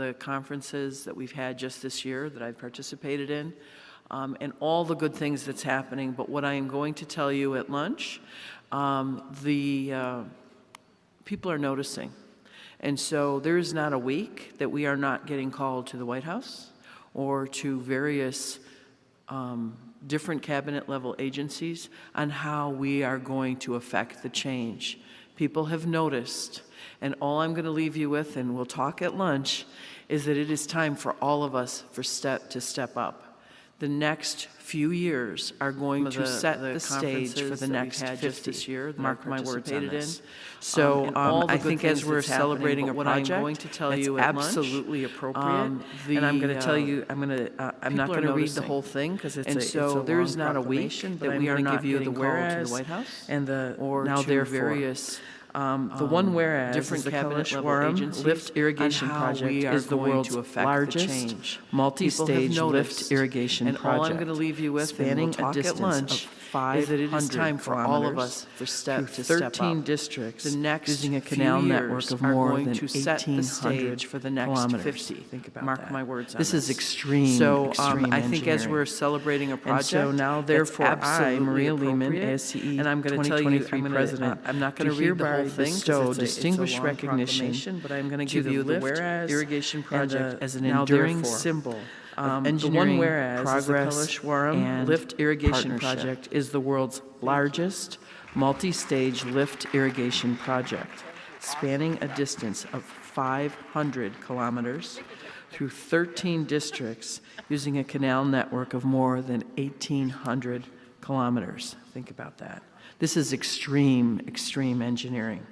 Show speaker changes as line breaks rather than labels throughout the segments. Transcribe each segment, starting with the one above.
the conferences that we've had just this year that I've participated in, and all the good things that's happening. But what I am going to tell you at lunch, people are noticing. And so there is not a week that we are not getting called to the White House or to various different cabinet level agencies on how we are going to affect the change. People have noticed, and all I'm going to leave you with, and we'll talk at lunch, is that it is time for all of us to step up. The next few years are going to set the stage for the next 50. This year, mark my words on this. So I think as we're celebrating a project, I'm going to tell you absolutely appropriate. And I'm going to tell you, I'm not going to read the whole thing because it's so there is not a week that we are not getting called to the White House and now there are various. The one whereas different cabinet level agencies lift irrigation project is the world's largest multi-stage lift irrigation project. And all I'm going to leave you with, spanning a distance of 500 is that it is time for all of us to step up. 13 districts the next using a canal network of more than 1,800 for the next 50. Think about mark that. My words on this. This is extreme. So I think as we're celebrating a project, and so now therefore I, Maria Lehman, ASCE, and I'm going to tell you, I'm not going to read the whole thing because distinguished recognition, but I'm going to give you the whereas irrigation project as an enduring symbol. The one whereas progress and lift irrigation project is the world's largest multi-stage lift irrigation project, spanning a distance of 500 kilometers through 13 districts using a canal network of more than 1,800 kilometers. Think about that. This is extreme, extreme engineering.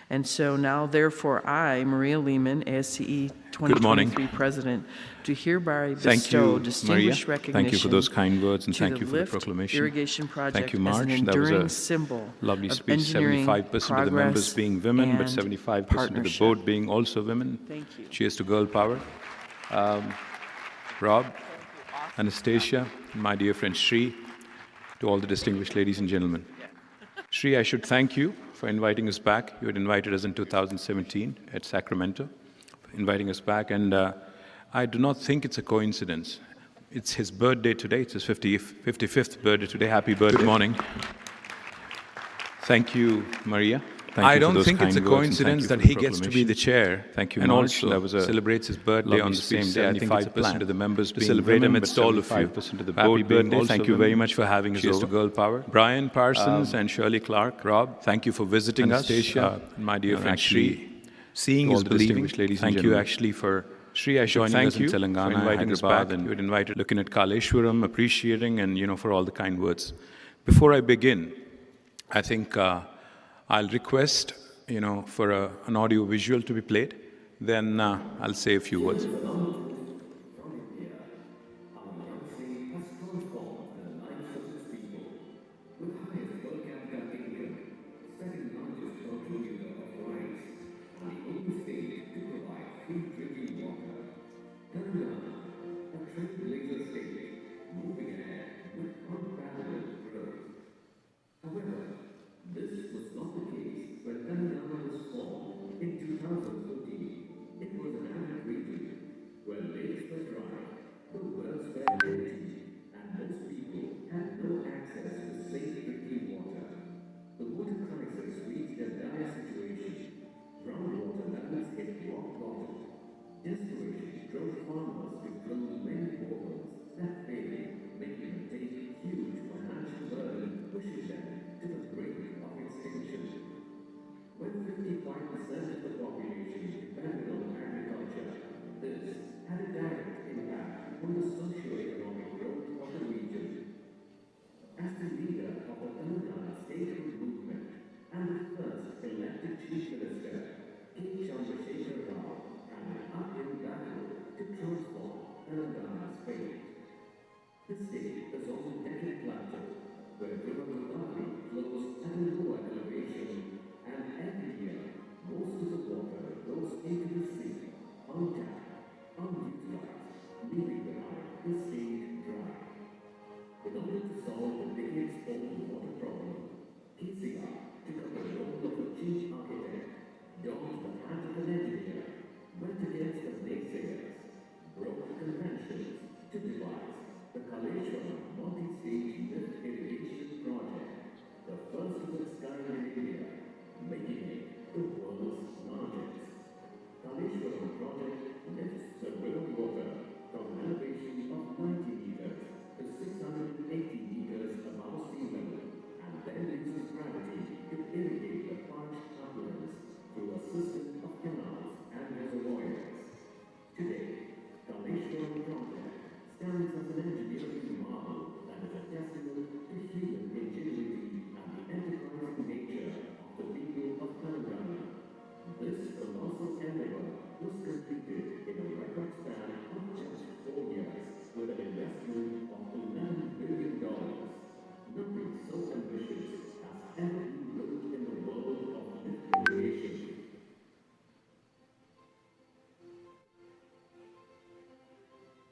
And so now, therefore, I, Maria Lehman, ASCE 2023 President, do hereby bestow distinguished recognition.
Thank you for those kind words, and thank you for the proclamation.
Irrigation project
thank you, March. That was a lovely speech. 75% of the members being women, but 75% of the board being also women.
Thank you.
Cheers to girl power. Rob, Anastasia, my dear friend Shri, to all the distinguished ladies and gentlemen. Shri, I should thank you for inviting us back. You had invited us in 2017 at Sacramento, for inviting us back, and I do not think it's a coincidence. It's his birthday today. It's his 55th birthday today. Happy birthday. Good morning. Thank you, Maria. I don't think it's a coincidence that he gets to be the chair. Thank you, and March. Also celebrates his birthday on the same day. I think 75% of the members to celebrate amidst all of you. Of the happy birthday. Thank you very much for having us over. To girl power. Brian Parsons and Shirley Clark. Rob, thank you for visiting us. Anastasia, my dear friend Shri. Seeing is believing. Thank you actually for Shri. I should thank you for inviting us back. And you had invited, looking at Kaleshwaram, appreciating, and for all the kind words. Before I begin, I think I'll request, for an audio visual to be played. Then I'll say a few words.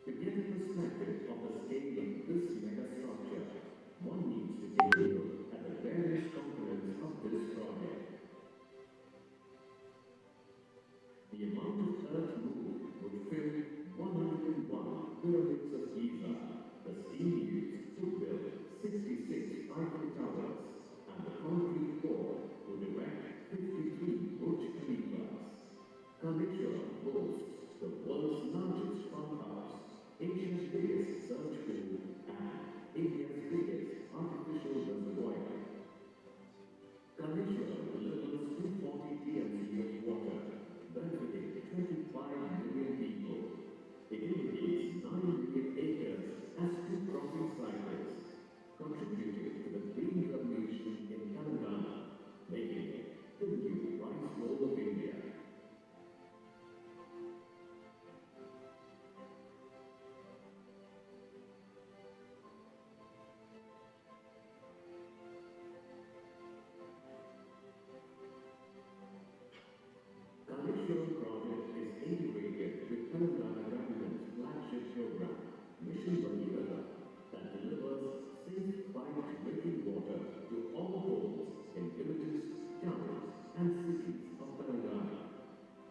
To get a perspective of the scale of this mega structure, one needs to take a look at the various components of this project. The amount of earth moved would fill 101 pyramids of Giza. The steam used to build 66 Eiffel Towers, and the concrete core would erect 53 Burj Khalifas. Keynote boasts the world's largest farmhouse, Asia's biggest search pool, and India's biggest artificial reservoir. Keynote delivers 240 TMC of water, benefiting 25 million people. It irrigates 9 million acres as 2 cropping cycles, contributing to the green revolution in Telangana, making it the new rice bowl of India. Keynote project is integrated with Telangana government's flagship program, Mission Bhagirath, that delivers safe piped drinking water to all homes in villages, towns, and cities of Telangana.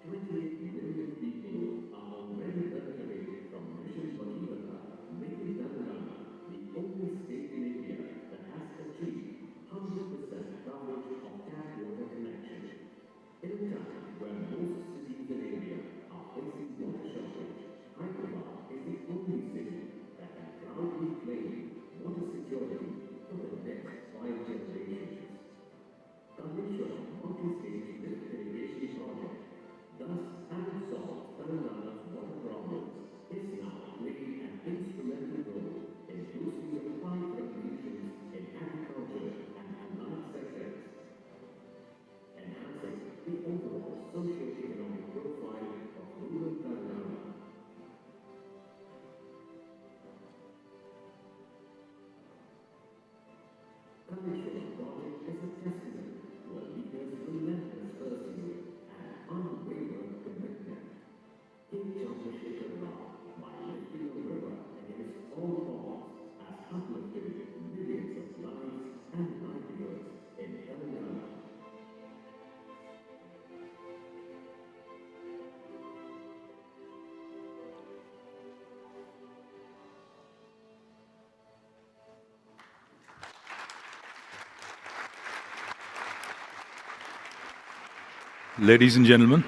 28 million people are already benefiting from Mission Bhagirath, making Telangana the only state in India that has achieved 100% coverage of tap water connection. In a time where most cities in India are facing water shortage, Hyderabad is the only city that can proudly claim water security for the next 5 generations. Keynote multi-stage lift irrigation project, thus having solved Telangana's water problems, is now playing an instrumental role in boosting the 5 revolutions in agriculture and allied sectors, enhancing the overall socio-economic profile of rural Telangana. Keynote project is a testament to a leader's relentless pursuit and unwavering commitment. King Chandrasekhar Rao, by lifting a river against all odds, has uplifted millions of lives and livelihoods in Telangana.
Ladies and gentlemen,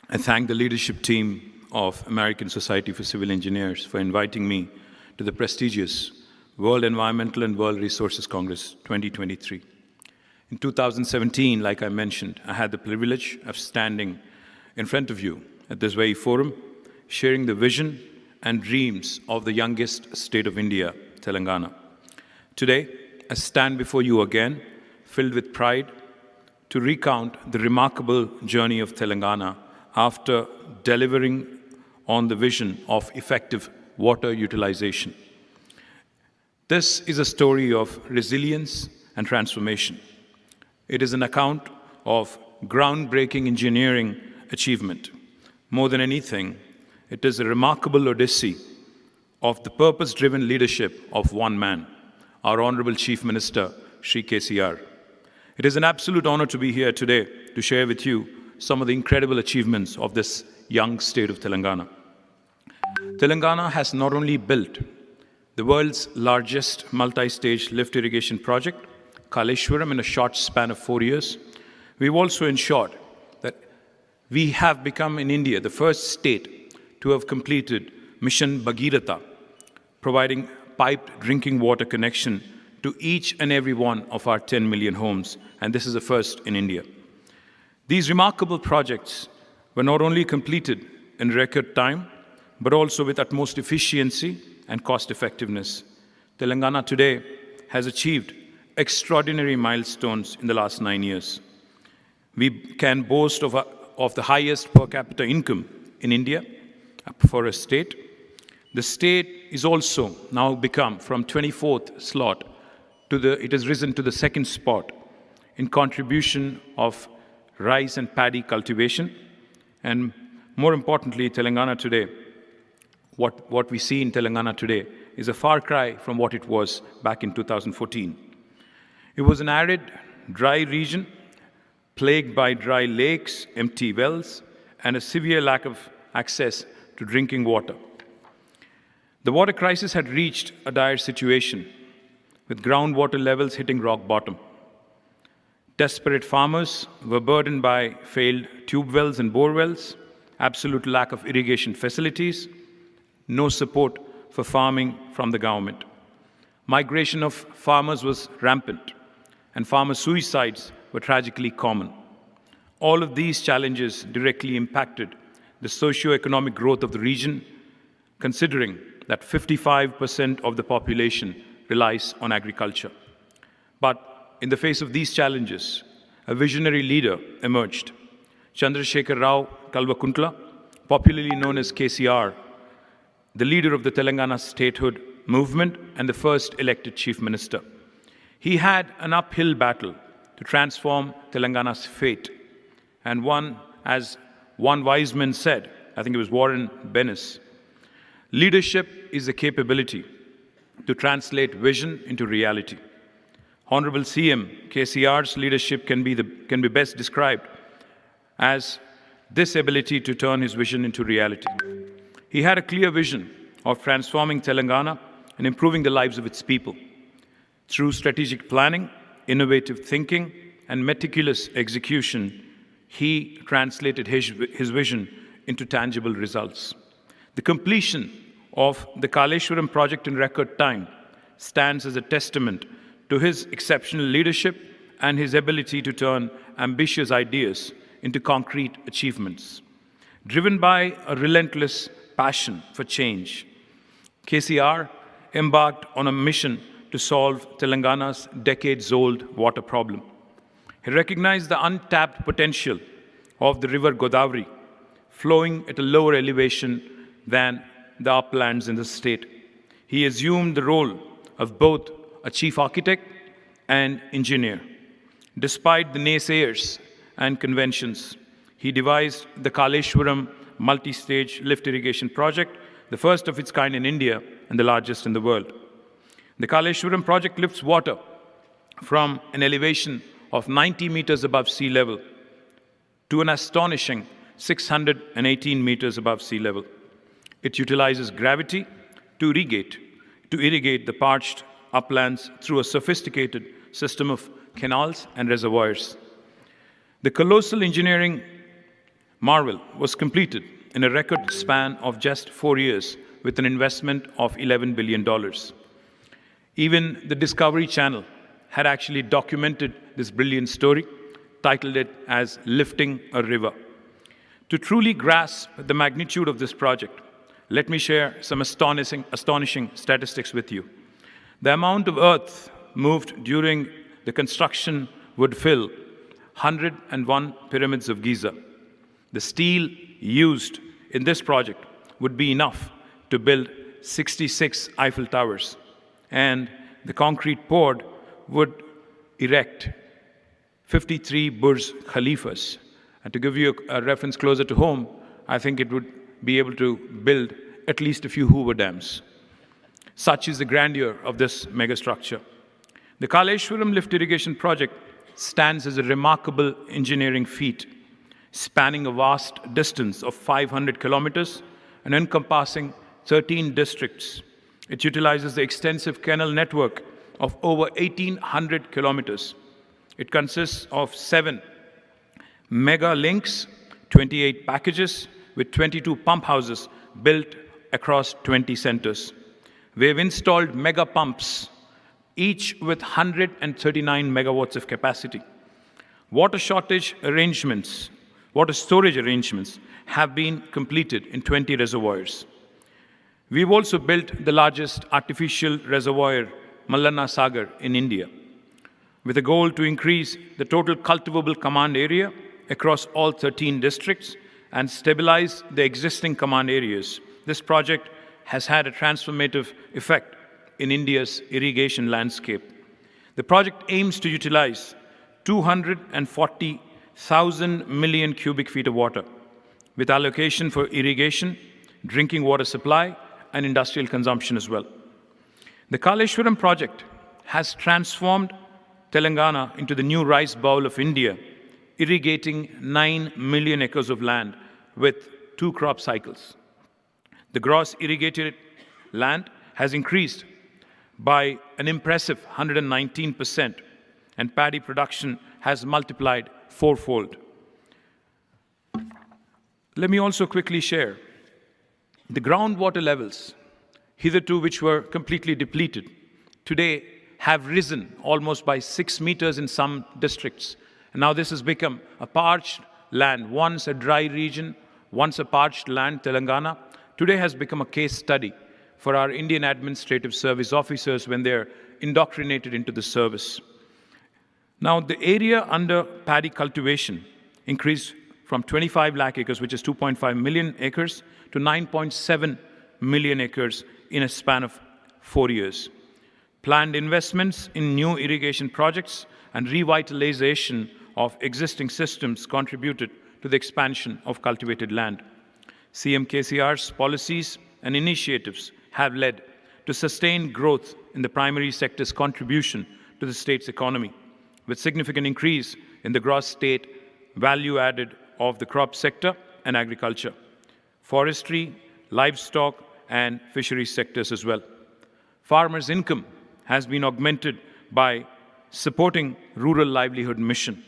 I thank the leadership team of American Society for Civil Engineers for inviting me to the prestigious World Environmental and World Resources Congress 2023. In 2017, like I mentioned, I had the privilege of standing in front of you at this very forum, sharing the vision and dreams of the youngest state of India, Telangana. Today, I stand before you again, filled with pride, to recount the remarkable journey of Telangana after delivering on the vision of effective water utilization. This is a story of resilience and transformation. It is an account of groundbreaking engineering achievement. More than anything, it is a remarkable odyssey of the purpose-driven leadership of one man, our Honorable Chief Minister, Shri KTR. It is an absolute honor to be here today to share with you some of the incredible achievements of this young state of Telangana. Telangana has not only built the world's largest multi-stage lift irrigation project, Kaleshwaram, in a short span of 4 years, we've also ensured that we have become in India the first state to have completed Mission Bhagirath, providing piped drinking water connection to each and every one of our 10 million homes, and this is the first in India. These remarkable projects were not only completed in record time, but also with utmost efficiency and cost effectiveness. Telangana today has achieved extraordinary milestones in the last 9 years. We can boast of the highest per capita income in India for a state. The state is also now become from 24th slot it has risen to the 2nd spot in contribution of rice and paddy cultivation. And more importantly, Telangana today what we see in Telangana today is a far cry from what it was back in 2014. It was an arid, dry region plagued by dry lakes, empty wells, and a severe lack of access to drinking water. The water crisis had reached a dire situation, with groundwater levels hitting rock bottom. Desperate farmers were burdened by failed tube wells and bore wells, absolute lack of irrigation facilities, no support for farming from the government. Migration of farmers was rampant, and farmer suicides were tragically common. All of these challenges directly impacted the socio-economic growth of the region, considering that 55% of the population relies on agriculture. But in the face of these challenges, a visionary leader emerged. Chandrasekhar Rao Kalvakuntla, popularly known as KCR, the leader of the Telangana statehood movement and the first elected chief minister. He had an uphill battle to transform Telangana's fate. And as one wise man said, I think it was Warren Bennis, leadership is the capability to translate vision into reality. Honorable CM KCR's leadership can be best described as this ability to turn his vision into reality. He had a clear vision of transforming Telangana and improving the lives of its people. Through strategic planning, innovative thinking, and meticulous execution, he translated his vision into tangible results. The completion of the Kaleshwaram project in record time stands as a testament to his exceptional leadership and his ability to turn ambitious ideas into concrete achievements. Driven by a relentless passion for change, KCR embarked on a mission to solve Telangana's decades-old water problem. He recognized the untapped potential of the river Godavari, flowing at a lower elevation than the uplands in the state. He assumed the role of both a chief architect and engineer. Despite the naysayers and conventions, he devised the Kaleshwaram multi-stage lift irrigation project, the first of its kind in India and the largest in the world. The Kaleshwaram project lifts water from an elevation of 90 meters above sea level to an astonishing 618 meters above sea level. It utilizes gravity to irrigate the parched uplands through a sophisticated system of canals and reservoirs. The colossal engineering marvel was completed in a record span of just 4 years with an investment of $11 billion. Even the Discovery Channel had actually documented this brilliant story, titled it as Lifting a River. To truly grasp the magnitude of this project, let me share some astonishing statistics with you. The amount of earth moved during the construction would fill 101 pyramids of Giza. The steel used in this project would be enough to build 66 Eiffel Towers, and the concrete poured would erect 53 Burj Khalifas. And to give you a reference closer to home, I think it would be able to build at least a few Hoover dams. Such is the grandeur of this megastructure. The Kaleshwaram lift irrigation project stands as a remarkable engineering feat, spanning a vast distance of 500 kilometers and encompassing 13 districts. It utilizes the extensive canal network of over 1,800 kilometers. It consists of 7 mega links, 28 packages with 22 pump houses built across 20 centers. We have installed mega pumps, each with 139 megawatts of capacity. Water storage arrangements have been completed in 20 reservoirs. We've also built the largest artificial reservoir, Mallanna Sagar, in India, with a goal to increase the total cultivable command area across all 13 districts and stabilize the existing command areas. This project has had a transformative effect in India's irrigation landscape. The project aims to utilize 240,000 million cubic feet of water, with allocation for irrigation, drinking water supply, and industrial consumption as well. The Kaleshwaram project has transformed Telangana into the new rice bowl of India, irrigating 9 million acres of land with 2 crop cycles. The gross irrigated land has increased by an impressive 119%, and paddy production has multiplied 4-fold. Let me also quickly share the groundwater levels, hitherto which were completely depleted, today have risen almost by 6 meters in some districts. And now this has become a parched land, once a dry region, once a parched land, Telangana, today has become a case study for our Indian Administrative Service officers when they're indoctrinated into the service. Now, the area under paddy cultivation increased from 25 lakh acres, which is 2.5 million acres, to 9.7 million acres in a span of 4 years. Planned investments in new irrigation projects and revitalization of existing systems contributed to the expansion of cultivated land. CM KTR's policies and initiatives have led to sustained growth in the primary sector's contribution to the state's economy, with significant increase in the gross state value added of the crop sector and agriculture, forestry, livestock, and fisheries sectors as well. Farmers' income has been augmented by supporting rural livelihood mission.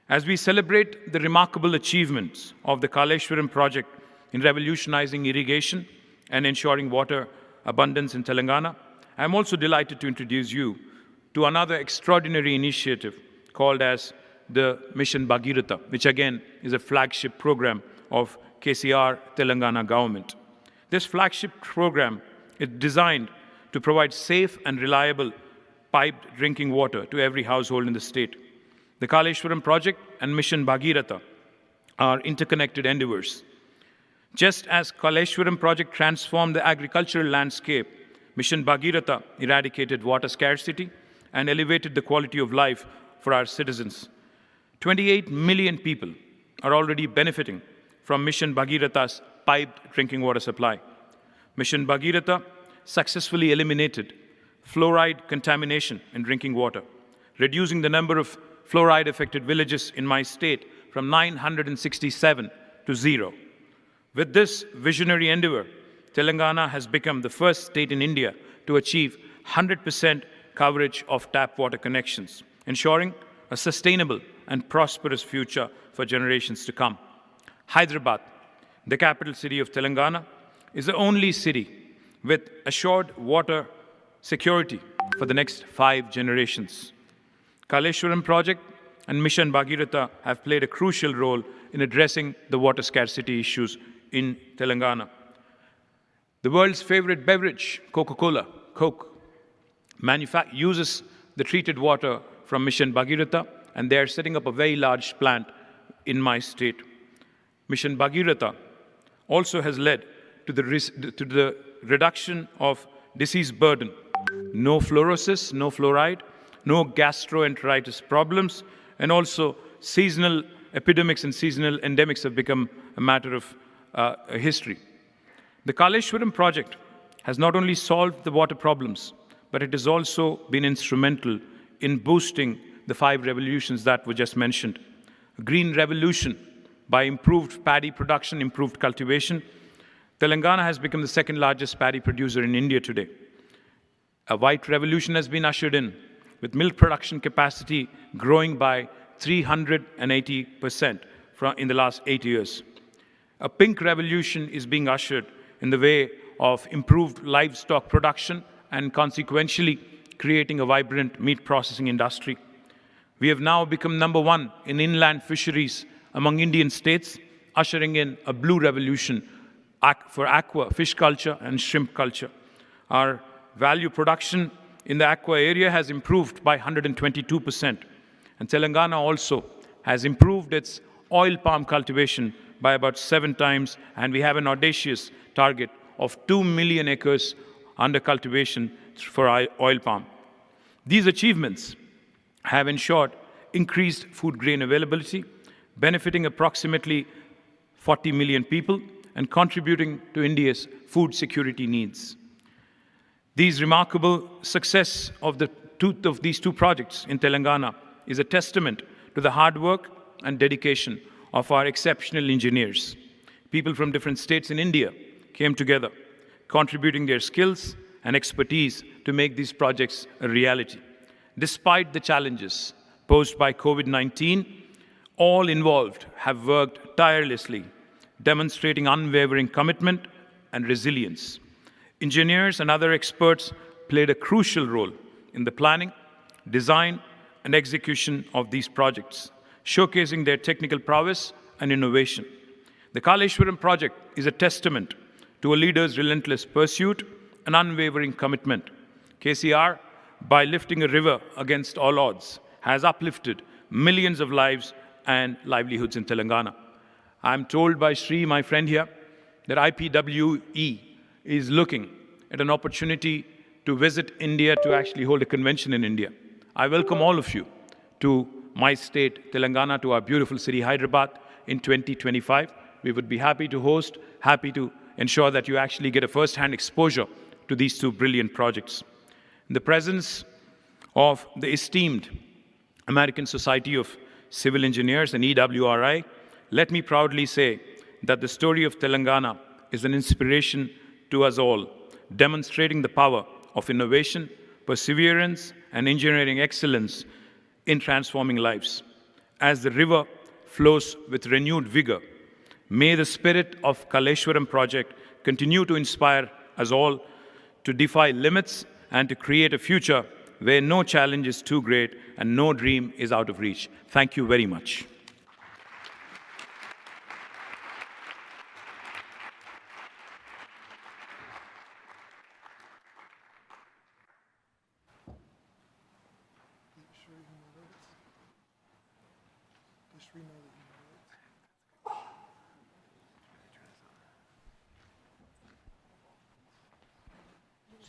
As we celebrate the remarkable achievements of the Kaleshwaram project in revolutionizing irrigation and ensuring water abundance in Telangana, I am also delighted to introduce you to another extraordinary initiative called as the Mission Bhagiratha, which again is a flagship program of KCR Telangana government. This flagship program is designed to provide safe and reliable piped drinking water to every household in the state. The Kaleshwaram project and Mission Bhagiratha are interconnected endeavors. Just as Kaleshwaram project transformed the agricultural landscape, Mission Bhagiratha eradicated water scarcity and elevated the quality of life for our citizens. 28 million people are already benefiting from Mission Bhagiratha's piped drinking water supply. Mission Bhagiratha successfully eliminated fluoride contamination in drinking water, reducing the number of fluoride-affected villages in my state from 967 to 0. With this visionary endeavor, Telangana has become the first state in India to achieve 100% coverage of tap water connections, ensuring a sustainable and prosperous future for generations to come. Hyderabad, the capital city of Telangana, is the only city with assured water security for the next 5 generations. Kaleshwaram project and Mission Bhagiratha have played a crucial role in addressing the water scarcity issues in Telangana. The world's favorite beverage, Coca-Cola, Coke, uses the treated water from Mission Bhagiratha, and they are setting up a very large plant in my state. Mission Bhagiratha also has led to the reduction of disease burden. No fluorosis, no fluoride, no gastroenteritis problems, and also seasonal epidemics and seasonal endemics have become a matter of history. The Kaleshwaram project has not only solved the water problems, but it has also been instrumental in boosting the 5 revolutions that were just mentioned. A green revolution by improved paddy production, improved cultivation. Telangana has become the 2nd largest paddy producer in India today. A white revolution has been ushered in, with milk production capacity growing by 380% in the last 8 years. A pink revolution is being ushered in the way of improved livestock production and consequentially creating a vibrant meat processing industry. We have now become #1 in inland fisheries among Indian states, ushering in a blue revolution for aqua, fish culture and shrimp culture. Our value production in the aqua area has improved by 122%. And Telangana also has improved its oil palm cultivation by about 7 times, and we have an audacious target of 2 million acres under cultivation for oil palm. These achievements have ensured increased food grain availability, benefiting approximately 40 million people, and contributing to India's food security needs. These remarkable success of these two projects in Telangana is a testament to the hard work and dedication of our exceptional engineers. People from different states in India came together, contributing their skills and expertise to make these projects a reality. Despite the challenges posed by COVID-19, all involved have worked tirelessly, demonstrating unwavering commitment and resilience. Engineers and other experts played a crucial role in the planning, design, and execution of these projects, showcasing their technical prowess and innovation. The Kaleshwaram project is a testament to a leader's relentless pursuit and unwavering commitment. KCR, by lifting a river against all odds, has uplifted millions of lives and livelihoods in Telangana. I'm told by Sri, my friend here, that IPWE is looking at an opportunity to visit India to actually hold a convention in India. I welcome all of you to my state, Telangana, to our beautiful city, Hyderabad, in 2025. We would be happy to host, happy to ensure that you actually get a first-hand exposure to these two brilliant projects. In the presence of the esteemed American Society of Civil Engineers and EWRI, let me proudly say that the story of Telangana is an inspiration to us all, demonstrating the power of innovation, perseverance, and engineering excellence in transforming lives. As the river flows with renewed vigor, may the spirit of Kaleshwaram project continue to inspire us all to defy limits and to create a future where no challenge is too great and no dream is out of reach. Thank you very much.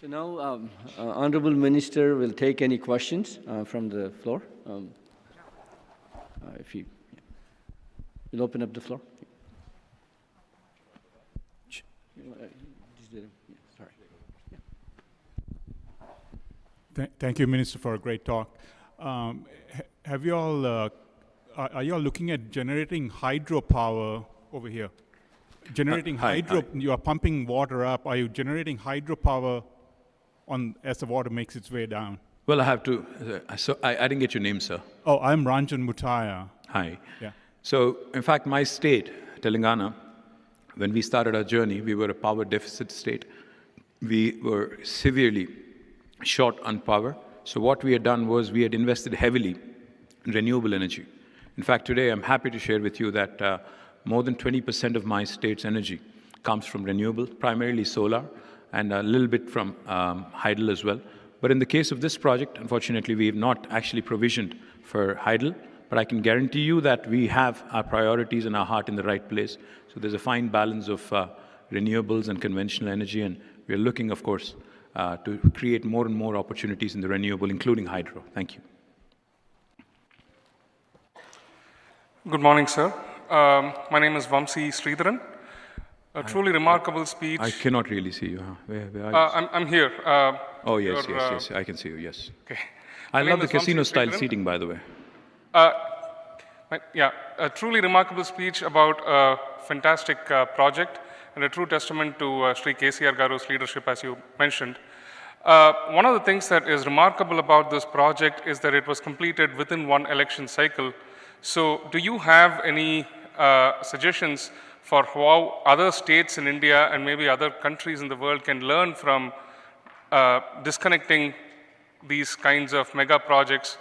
So now, Honorable Minister will take any questions from the floor. If you will open up the floor.
Thank you, Minister, for a great talk. Have you all, are you all looking at generating hydropower over here? Generating you are pumping water up. Are you generating hydropower as the water makes its way down?
Well, I have to, so I didn't get your name, sir.
Oh, I'm Ranjan Mutaya.
Hi.
Yeah.
So, in fact, my state, Telangana, when we started our journey, we were a power deficit state. We were severely short on power. So what we had done was we had invested heavily in renewable energy. In fact, today I'm happy to share with you that more than 20% of my state's energy comes from renewable, primarily solar, and a little bit from hydel as well. But in the case of this project, unfortunately, we have not actually provisioned for hydel, but I can guarantee you that we have our priorities and our heart in the right place. So there's a fine balance of renewables and conventional energy, and we're looking, of course, to create more and more opportunities in the renewable, including hydro. Thank you.
Good morning, sir. My name is Vamsi Sridharan. A truly remarkable speech.
I cannot really see you. Huh? Where are you?
I'm here.
Oh, yes, yes. I can see you, yes.
Okay.
I love the casino-style seating, by the way.
Yeah, a truly remarkable speech about a fantastic project and a true testament to Sri KCR Garu's leadership, as you mentioned. One of the things that is remarkable about this project is that it was completed within one election cycle. So do you have any suggestions for how other states in India and maybe other countries in the world can learn from disconnecting these kinds of mega projects?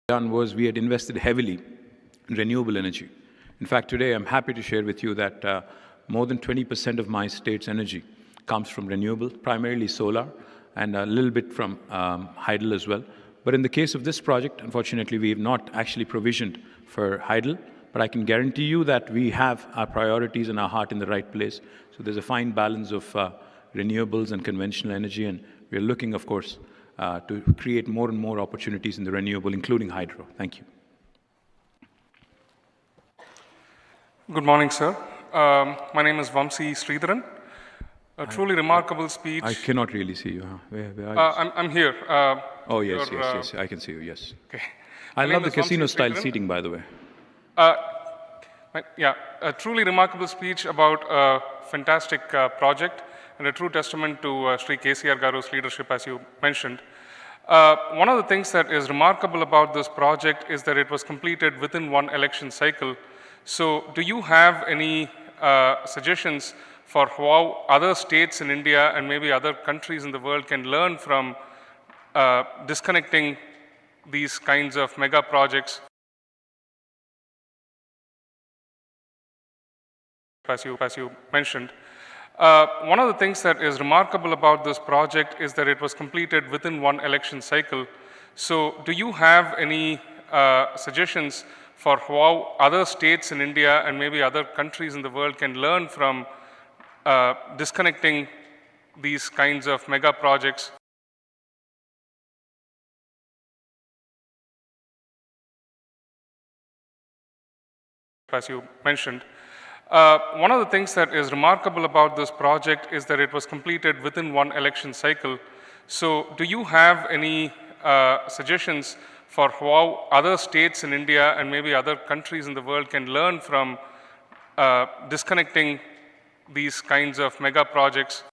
Done was we had invested heavily in renewable energy. In fact, today I'm happy to share with you that more than 20% of my state's energy comes from renewable, primarily solar, and a little bit from hydel as well. But in the case of this project, unfortunately, we have not actually provisioned for Heidel, but I can guarantee you that we have our priorities and our heart in the right place. So there's a fine balance of renewables and conventional energy, and we're looking, of course, to create more and more opportunities in the renewable, including hydro. Thank you.
Good morning, sir. My name is Vamsi Sridharan. A truly remarkable speech.
I cannot really see you. Huh? Where are you?
I'm here.
Oh, yes, yes, I can see you, yes.
Okay.
I love the casino-style seating, by the way.
Yeah, a truly remarkable speech about a fantastic project and a true testament to Sri KCR Garu's leadership, as you mentioned. One of the things that is remarkable about this project is that it was completed within one election cycle. So do you have any suggestions for how other states in India and maybe other countries in the world can learn from disconnecting these kinds of mega projects, as you mentioned? One of the things that is remarkable about this project is that it was completed within one election cycle. So do you have any suggestions for how other states in India and maybe other countries in the world can learn from disconnecting these kinds of mega projects? As you mentioned. One of the things that is remarkable about this project is that it was completed within one election cycle. So do you have any suggestions for how other states in India and maybe other countries in the world can learn from disconnecting these kinds of mega projects?